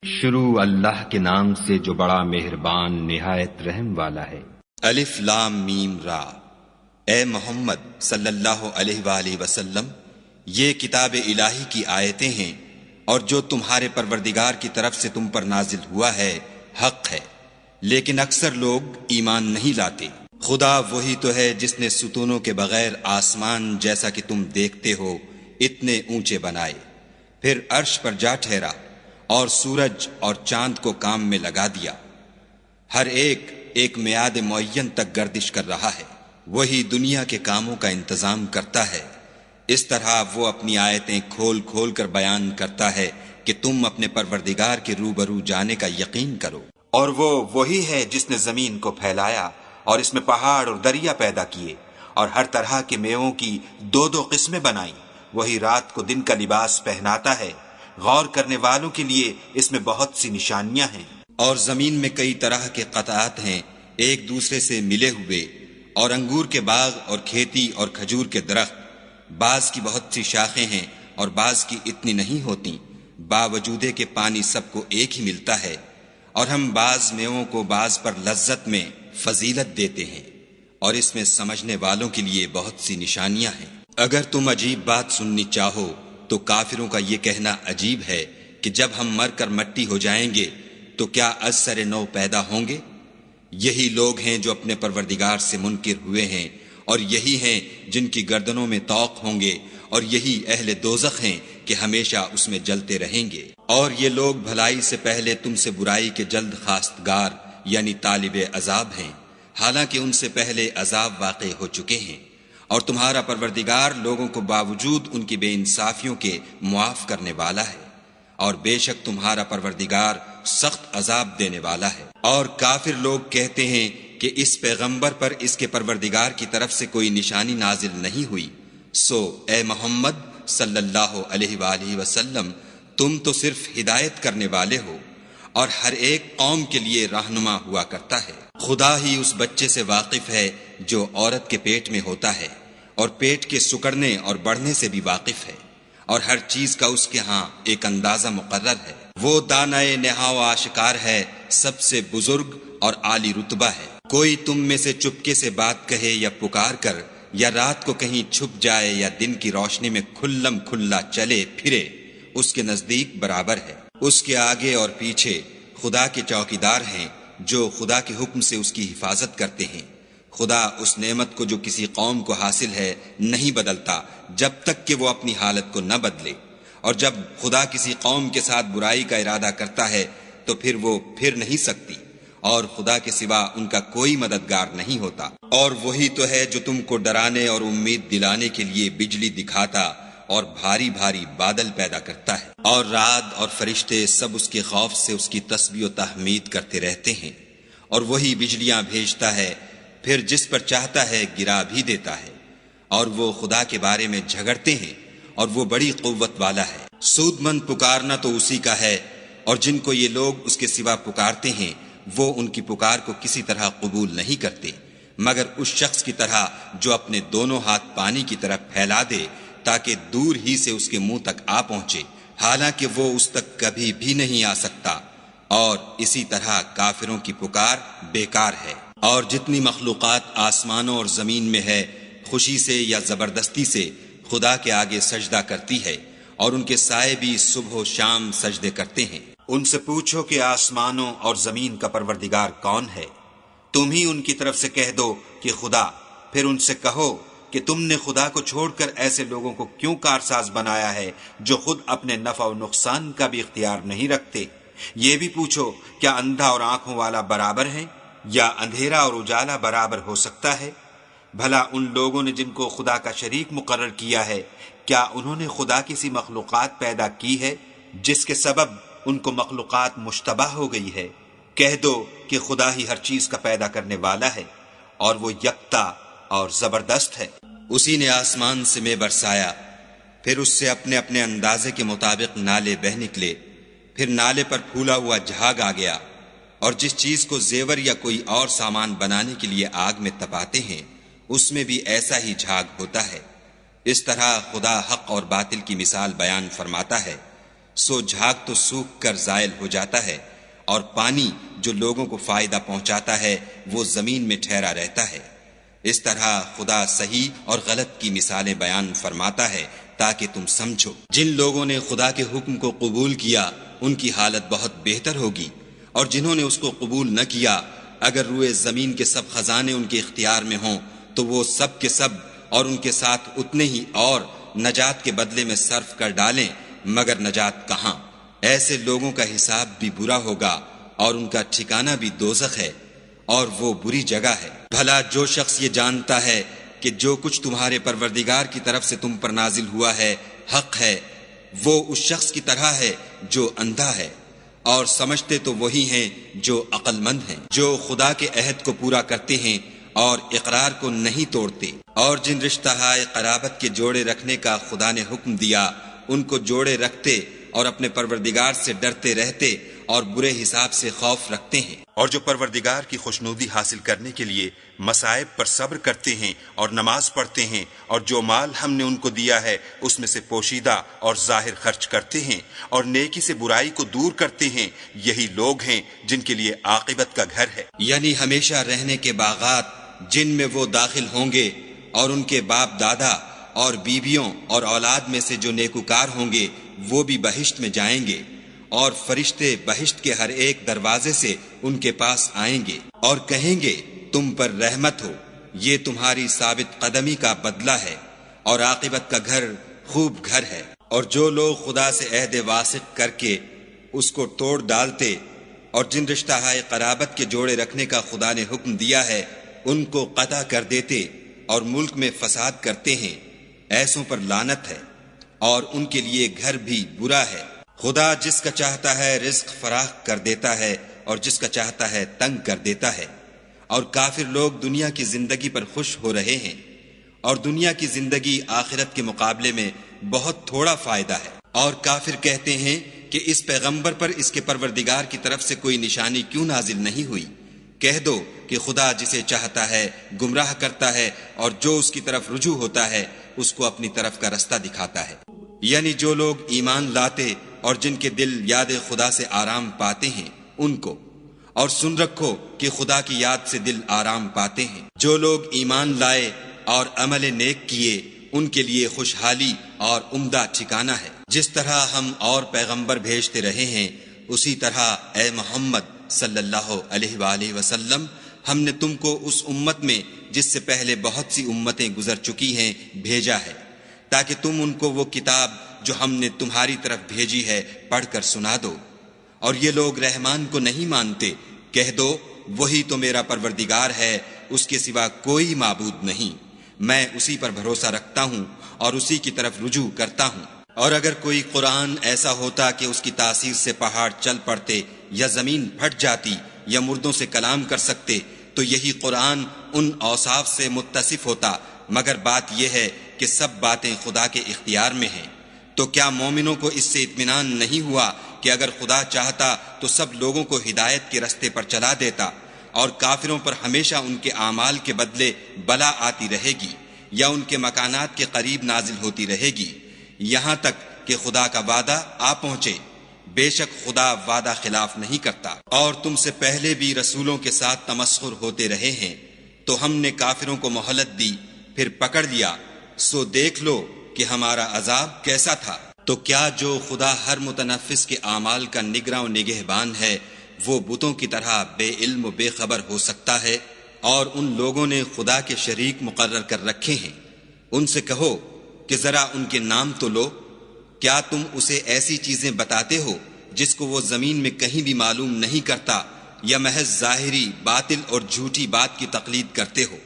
شروع اللہ کے نام سے جو بڑا مہربان نہایت رحم والا ہے۔ الف لام میم را۔ اے محمد صلی اللہ علیہ وآلہ وسلم، یہ کتاب الہی کی آیتیں ہیں اور جو تمہارے پروردگار کی طرف سے تم پر نازل ہوا ہے حق ہے، لیکن اکثر لوگ ایمان نہیں لاتے۔ خدا وہی تو ہے جس نے ستونوں کے بغیر آسمان جیسا کہ تم دیکھتے ہو اتنے اونچے بنائے، پھر عرش پر جا ٹھہرا اور سورج اور چاند کو کام میں لگا دیا، ہر ایک ایک میعاد معین تک گردش کر رہا ہے۔ وہی دنیا کے کاموں کا انتظام کرتا ہے، اس طرح وہ اپنی آیتیں کھول کھول کر بیان کرتا ہے کہ تم اپنے پروردگار کے روبرو جانے کا یقین کرو۔ اور وہ وہی ہے جس نے زمین کو پھیلایا اور اس میں پہاڑ اور دریا پیدا کیے اور ہر طرح کے میووں کی دو دو قسمیں بنائیں۔ وہی رات کو دن کا لباس پہناتا ہے، غور کرنے والوں کے لیے اس میں بہت سی نشانیاں ہیں۔ اور زمین میں کئی طرح کے قطعات ہیں ایک دوسرے سے ملے ہوئے، اور انگور کے باغ اور کھیتی اور کھجور کے درخت، بعض کی بہت سی شاخیں ہیں اور بعض کی اتنی نہیں ہوتی، باوجود کہ پانی سب کو ایک ہی ملتا ہے، اور ہم بعض میووں کو بعض پر لذت میں فضیلت دیتے ہیں، اور اس میں سمجھنے والوں کے لیے بہت سی نشانیاں ہیں۔ اگر تم عجیب بات سننی چاہو تو کافروں کا یہ کہنا عجیب ہے کہ جب ہم مر کر مٹی ہو جائیں گے تو کیا از سر نو پیدا ہوں گے؟ یہی لوگ ہیں جو اپنے پروردگار سے منکر ہوئے ہیں، اور یہی ہیں جن کی گردنوں میں طوق ہوں گے، اور یہی اہل دوزخ ہیں کہ ہمیشہ اس میں جلتے رہیں گے۔ اور یہ لوگ بھلائی سے پہلے تم سے برائی کے جلد خواستگار یعنی طالب عذاب ہیں، حالانکہ ان سے پہلے عذاب واقع ہو چکے ہیں، اور تمہارا پروردگار لوگوں کو باوجود ان کی بے انصافیوں کے معاف کرنے والا ہے، اور بے شک تمہارا پروردگار سخت عذاب دینے والا ہے۔ اور کافر لوگ کہتے ہیں کہ اس پیغمبر پر اس کے پروردگار کی طرف سے کوئی نشانی نازل نہیں ہوئی، سو اے محمد صلی اللہ علیہ وآلہ وسلم، تم تو صرف ہدایت کرنے والے ہو، اور ہر ایک قوم کے لیے رہنما ہوا کرتا ہے۔ خدا ہی اس بچے سے واقف ہے جو عورت کے پیٹ میں ہوتا ہے، اور پیٹ کے سکڑنے اور بڑھنے سے بھی واقف ہے، اور ہر چیز کا اس کے ہاں ایک اندازہ مقرر ہے۔ وہ دانائے نہا و آشکار ہے، سب سے بزرگ اور عالی رتبہ ہے۔ کوئی تم میں سے چپکے سے بات کہے یا پکار کر، یا رات کو کہیں چھپ جائے یا دن کی روشنی میں کھلم کھلا چلے پھرے، اس کے نزدیک برابر ہے۔ اس کے آگے اور پیچھے خدا کے چوکیدار ہیں جو خدا کے حکم سے اس کی حفاظت کرتے ہیں۔ خدا اس نعمت کو جو کسی قوم کو حاصل ہے نہیں بدلتا جب تک کہ وہ اپنی حالت کو نہ بدلے، اور جب خدا کسی قوم کے ساتھ برائی کا ارادہ کرتا ہے تو پھر وہ پھر نہیں سکتی، اور خدا کے سوا ان کا کوئی مددگار نہیں ہوتا۔ اور وہی تو ہے جو تم کو ڈرانے اور امید دلانے کے لیے بجلی دکھاتا اور بھاری بھاری بادل پیدا کرتا ہے، اور رعد اور فرشتے سب اس کے خوف سے اس کی تسبیح و تحمید کرتے رہتے ہیں۔ اور وہی بجلیاں بھیجتا ہے، پھر جس پر چاہتا ہے گرا بھی دیتا ہے، اور وہ خدا کے بارے میں جھگڑتے ہیں، اور وہ بڑی قوت والا ہے۔ سود مند پکارنا تو اسی کا ہے، اور جن کو یہ لوگ اس کے سوا پکارتے ہیں وہ ان کی پکار کو کسی طرح قبول نہیں کرتے، مگر اس شخص کی طرح جو اپنے دونوں ہاتھ پانی کی طرف پھیلا دے تاکہ دور ہی سے اس کے منہ تک آ پہنچے، حالانکہ وہ اس تک کبھی بھی نہیں آ سکتا۔ اور اسی طرح کافروں کی پکار بیکار ہے۔ اور جتنی مخلوقات آسمانوں اور زمین میں ہے، خوشی سے یا زبردستی سے خدا کے آگے سجدہ کرتی ہے، اور ان کے سائے بھی صبح و شام سجدے کرتے ہیں۔ ان سے پوچھو کہ آسمانوں اور زمین کا پروردگار کون ہے؟ تم ہی ان کی طرف سے کہہ دو کہ خدا۔ پھر ان سے کہو کہ تم نے خدا کو چھوڑ کر ایسے لوگوں کو کیوں کارساز بنایا ہے جو خود اپنے نفع و نقصان کا بھی اختیار نہیں رکھتے؟ یہ بھی پوچھو کیا اندھا اور آنکھوں والا برابر ہے، یا اندھیرا اور اجالا برابر ہو سکتا ہے؟ بھلا ان لوگوں نے جن کو خدا کا شریک مقرر کیا ہے، کیا انہوں نے خدا کی سی مخلوقات پیدا کی ہے جس کے سبب ان کو مخلوقات مشتبہ ہو گئی ہے؟ کہہ دو کہ خدا ہی ہر چیز کا پیدا کرنے والا ہے، اور وہ یکتا اور زبردست ہے۔ اسی نے آسمان سے میں برسایا، پھر اس سے اپنے اپنے اندازے کے مطابق نالے بہہ نکلے، پھر نالے پر پھولا ہوا جھاگ آ گیا، اور جس چیز کو زیور یا کوئی اور سامان بنانے کے لیے آگ میں تپاتے ہیں اس میں بھی ایسا ہی جھاگ ہوتا ہے۔ اس طرح خدا حق اور باطل کی مثال بیان فرماتا ہے۔ سو جھاگ تو سوکھ کر زائل ہو جاتا ہے، اور پانی جو لوگوں کو فائدہ پہنچاتا ہے وہ زمین میں ٹھہرا رہتا ہے۔ اس طرح خدا صحیح اور غلط کی مثالیں بیان فرماتا ہے تاکہ تم سمجھو۔ جن لوگوں نے خدا کے حکم کو قبول کیا ان کی حالت بہت بہتر ہوگی، اور جنہوں نے اس کو قبول نہ کیا، اگر روئے زمین کے سب خزانے ان کے اختیار میں ہوں تو وہ سب کے سب اور ان کے ساتھ اتنے ہی اور نجات کے بدلے میں صرف کر ڈالیں، مگر نجات کہاں؟ ایسے لوگوں کا حساب بھی برا ہوگا اور ان کا ٹھکانہ بھی دوزخ ہے، اور وہ بری جگہ ہے۔ بھلا جو شخص یہ جانتا ہے کہ جو کچھ تمہارے پروردگار کی طرف سے تم پر نازل ہوا ہے حق ہے، وہ اس شخص کی طرح ہے جو اندھا ہے، اور سمجھتے تو وہی ہیں جو عقل مند ہیں، جو خدا کے عہد کو پورا کرتے ہیں اور اقرار کو نہیں توڑتے، اور جن رشتہ ہائے قرابت کے جوڑے رکھنے کا خدا نے حکم دیا ان کو جوڑے رکھتے اور اپنے پروردگار سے ڈرتے رہتے اور برے حساب سے خوف رکھتے ہیں، اور جو پروردگار کی خوشنودی حاصل کرنے کے لیے مصائب پر صبر کرتے ہیں اور نماز پڑھتے ہیں، اور جو مال ہم نے ان کو دیا ہے اس میں سے پوشیدہ اور ظاہر خرچ کرتے ہیں اور نیکی سے برائی کو دور کرتے ہیں، یہی لوگ ہیں جن کے لیے عاقبت کا گھر ہے، یعنی ہمیشہ رہنے کے باغات جن میں وہ داخل ہوں گے، اور ان کے باپ دادا اور بیویوں اور اولاد میں سے جو نیکوکار ہوں گے وہ بھی بہشت میں جائیں گے، اور فرشتے بہشت کے ہر ایک دروازے سے ان کے پاس آئیں گے اور کہیں گے تم پر رحمت ہو، یہ تمہاری ثابت قدمی کا بدلہ ہے، اور عاقبت کا گھر خوب گھر ہے۔ اور جو لوگ خدا سے عہد واثق کر کے اس کو توڑ ڈالتے اور جن رشتہ ہائے قرابت کے جوڑے رکھنے کا خدا نے حکم دیا ہے ان کو قطع کر دیتے اور ملک میں فساد کرتے ہیں، ایسوں پر لعنت ہے، اور ان کے لیے گھر بھی برا ہے۔ خدا جس کا چاہتا ہے رزق فراخ کر دیتا ہے اور جس کا چاہتا ہے تنگ کر دیتا ہے، اور کافر لوگ دنیا کی زندگی پر خوش ہو رہے ہیں، اور دنیا کی زندگی آخرت کے مقابلے میں بہت تھوڑا فائدہ ہے۔ اور کافر کہتے ہیں کہ اس پیغمبر پر اس کے پروردگار کی طرف سے کوئی نشانی کیوں نازل نہیں ہوئی؟ کہہ دو کہ خدا جسے چاہتا ہے گمراہ کرتا ہے، اور جو اس کی طرف رجوع ہوتا ہے اس کو اپنی طرف کا رستہ دکھاتا ہے۔ یعنی جو لوگ ایمان لاتے اور جن کے دل یاد خدا سے آرام پاتے ہیں ان کو، اور سن رکھو کہ خدا کی یاد سے دل آرام پاتے ہیں۔ جو لوگ ایمان لائے اور عمل نیک کیے ان کے لیے خوشحالی اور عمدہ ٹھکانہ ہے۔ جس طرح ہم اور پیغمبر بھیجتے رہے ہیں اسی طرح اے محمد صلی اللہ علیہ وآلہ وسلم ہم نے تم کو اس امت میں جس سے پہلے بہت سی امتیں گزر چکی ہیں بھیجا ہے، تاکہ تم ان کو وہ کتاب جو ہم نے تمہاری طرف بھیجی ہے پڑھ کر سنا دو۔ اور یہ لوگ رحمان کو نہیں مانتے، کہہ دو وہی تو میرا پروردگار ہے، اس کے سوا کوئی معبود نہیں، میں اسی پر بھروسہ رکھتا ہوں اور اسی کی طرف رجوع کرتا ہوں۔ اور اگر کوئی قرآن ایسا ہوتا کہ اس کی تاثیر سے پہاڑ چل پڑتے یا زمین پھٹ جاتی یا مردوں سے کلام کر سکتے تو یہی قرآن ان اوصاف سے متصف ہوتا، مگر بات یہ ہے کہ سب باتیں خدا کے اختیار میں ہیں۔ تو کیا مومنوں کو اس سے اطمینان نہیں ہوا کہ اگر خدا چاہتا تو سب لوگوں کو ہدایت کے رستے پر چلا دیتا، اور کافروں پر ہمیشہ ان کے اعمال کے بدلے بلا آتی رہے گی یا ان کے مکانات کے قریب نازل ہوتی رہے گی، یہاں تک کہ خدا کا وعدہ آ پہنچے۔ بے شک خدا وعدہ خلاف نہیں کرتا۔ اور تم سے پہلے بھی رسولوں کے ساتھ تمسخر ہوتے رہے ہیں، تو ہم نے کافروں کو مہلت دی پھر پکڑ لیا، سو دیکھ لو کہ ہمارا عذاب کیسا تھا۔ تو کیا جو خدا ہر متنفس کے اعمال کا نگراں و نگہبان ہے وہ بتوں کی طرح بے علم و بے خبر ہو سکتا ہے؟ اور ان لوگوں نے خدا کے شریک مقرر کر رکھے ہیں، ان سے کہو کہ ذرا ان کے نام تو لو، کیا تم اسے ایسی چیزیں بتاتے ہو جس کو وہ زمین میں کہیں بھی معلوم نہیں کرتا، یا محض ظاہری باطل اور جھوٹی بات کی تقلید کرتے ہو؟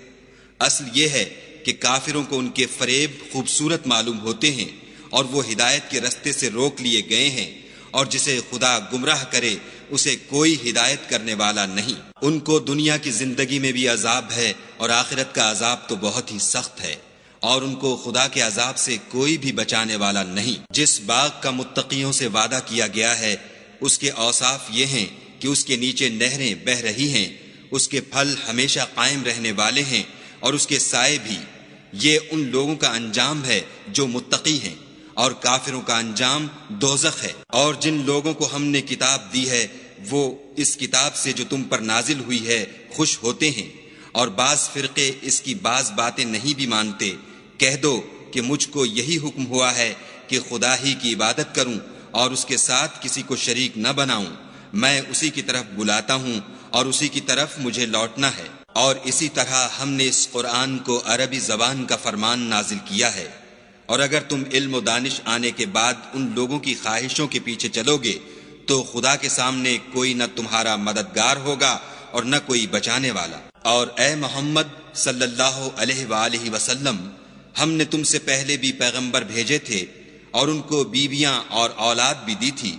اصل یہ ہے کہ کافروں کو ان کے فریب خوبصورت معلوم ہوتے ہیں اور وہ ہدایت کے رستے سے روک لیے گئے ہیں، اور جسے خدا گمراہ کرے اسے کوئی ہدایت کرنے والا نہیں۔ ان کو دنیا کی زندگی میں بھی عذاب ہے اور آخرت کا عذاب تو بہت ہی سخت ہے، اور ان کو خدا کے عذاب سے کوئی بھی بچانے والا نہیں۔ جس باغ کا متقیوں سے وعدہ کیا گیا ہے اس کے اوصاف یہ ہیں کہ اس کے نیچے نہریں بہہ رہی ہیں، اس کے پھل ہمیشہ قائم رہنے والے ہیں اور اس کے سائے بھی۔ یہ ان لوگوں کا انجام ہے جو متقی ہیں، اور کافروں کا انجام دوزخ ہے۔ اور جن لوگوں کو ہم نے کتاب دی ہے وہ اس کتاب سے جو تم پر نازل ہوئی ہے خوش ہوتے ہیں، اور بعض فرقے اس کی بعض باتیں نہیں بھی مانتے۔ کہہ دو کہ مجھ کو یہی حکم ہوا ہے کہ خدا ہی کی عبادت کروں اور اس کے ساتھ کسی کو شریک نہ بناؤں۔ میں اسی کی طرف بلاتا ہوں اور اسی کی طرف مجھے لوٹنا ہے۔ اور اسی طرح ہم نے اس قرآن کو عربی زبان کا فرمان نازل کیا ہے، اور اگر تم علم و دانش آنے کے بعد ان لوگوں کی خواہشوں کے پیچھے چلو گے تو خدا کے سامنے کوئی نہ تمہارا مددگار ہوگا اور نہ کوئی بچانے والا۔ اور اے محمد صلی اللہ علیہ وآلہ وسلم، ہم نے تم سے پہلے بھی پیغمبر بھیجے تھے اور ان کو بیویاں اور اولاد بھی دی تھی،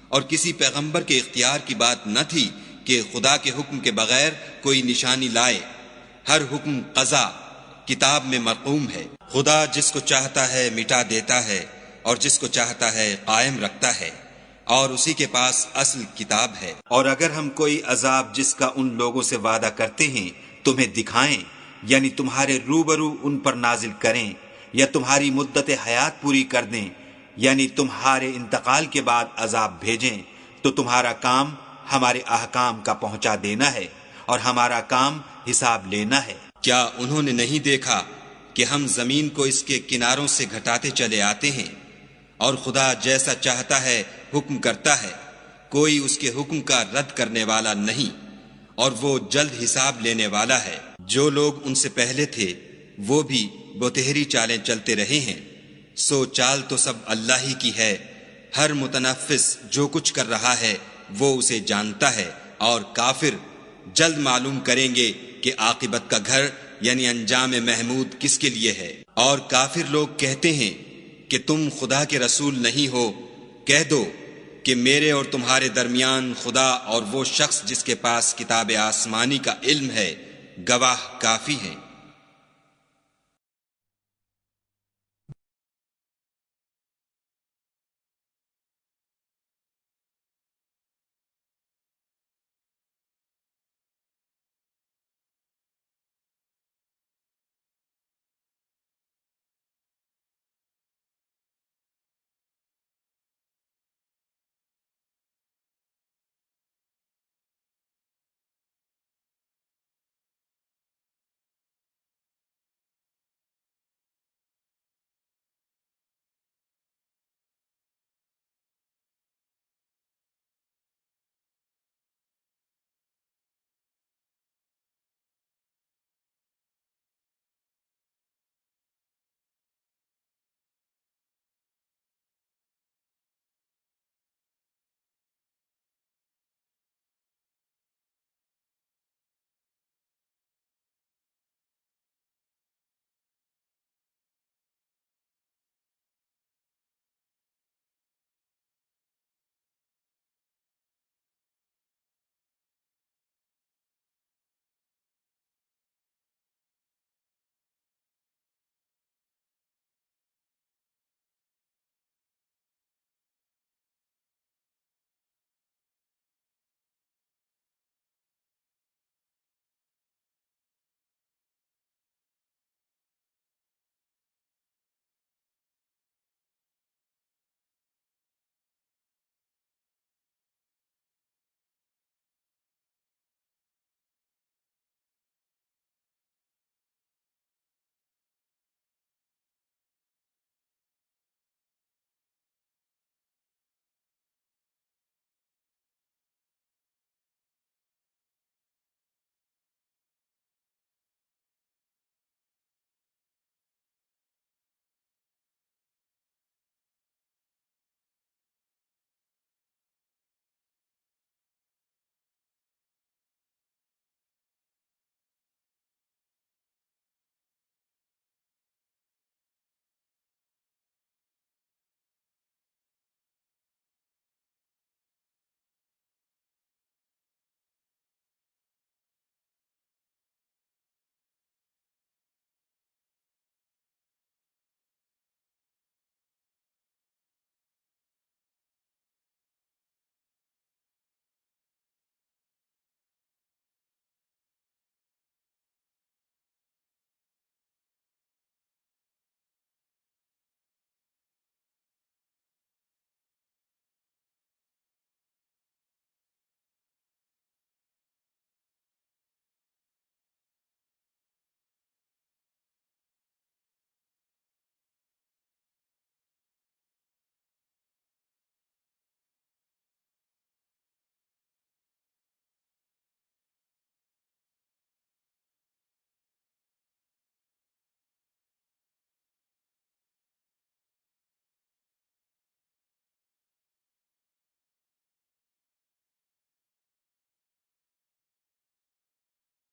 اور کسی پیغمبر کے اختیار کی بات نہ تھی کہ خدا کے حکم کے بغیر کوئی نشانی لائے۔ ہر حکم قضا کتاب میں مرقوم ہے۔ خدا جس کو چاہتا ہے مٹا دیتا ہے اور جس کو چاہتا ہے قائم رکھتا ہے، اور اسی کے پاس اصل کتاب ہے۔ اور اگر ہم کوئی عذاب جس کا ان لوگوں سے وعدہ کرتے ہیں تمہیں دکھائیں، یعنی تمہارے روبرو ان پر نازل کریں، یا تمہاری مدت حیات پوری کر دیں، یعنی تمہارے انتقال کے بعد عذاب بھیجیں، تو تمہارا کام ہمارے احکام کا پہنچا دینا ہے اور ہمارا کام حساب لینا ہے۔ کیا انہوں نے نہیں دیکھا کہ ہم زمین کو اس کے کناروں سے گھٹاتے چلے آتے ہیں، اور خدا جیسا چاہتا ہے حکم کرتا ہے، کوئی اس کے حکم کا رد کرنے والا نہیں، اور وہ جلد حساب لینے والا ہے۔ جو لوگ ان سے پہلے تھے وہ بھی بتہری چالیں چلتے رہے ہیں، سو چال تو سب اللہ ہی کی ہے۔ ہر متنفس جو کچھ کر رہا ہے وہ اسے جانتا ہے، اور کافر جلد معلوم کریں گے کہ عاقبت کا گھر یعنی انجام محمود کس کے لیے ہے۔ اور کافر لوگ کہتے ہیں کہ تم خدا کے رسول نہیں ہو۔ کہہ دو کہ میرے اور تمہارے درمیان خدا اور وہ شخص جس کے پاس کتاب آسمانی کا علم ہے گواہ کافی ہیں۔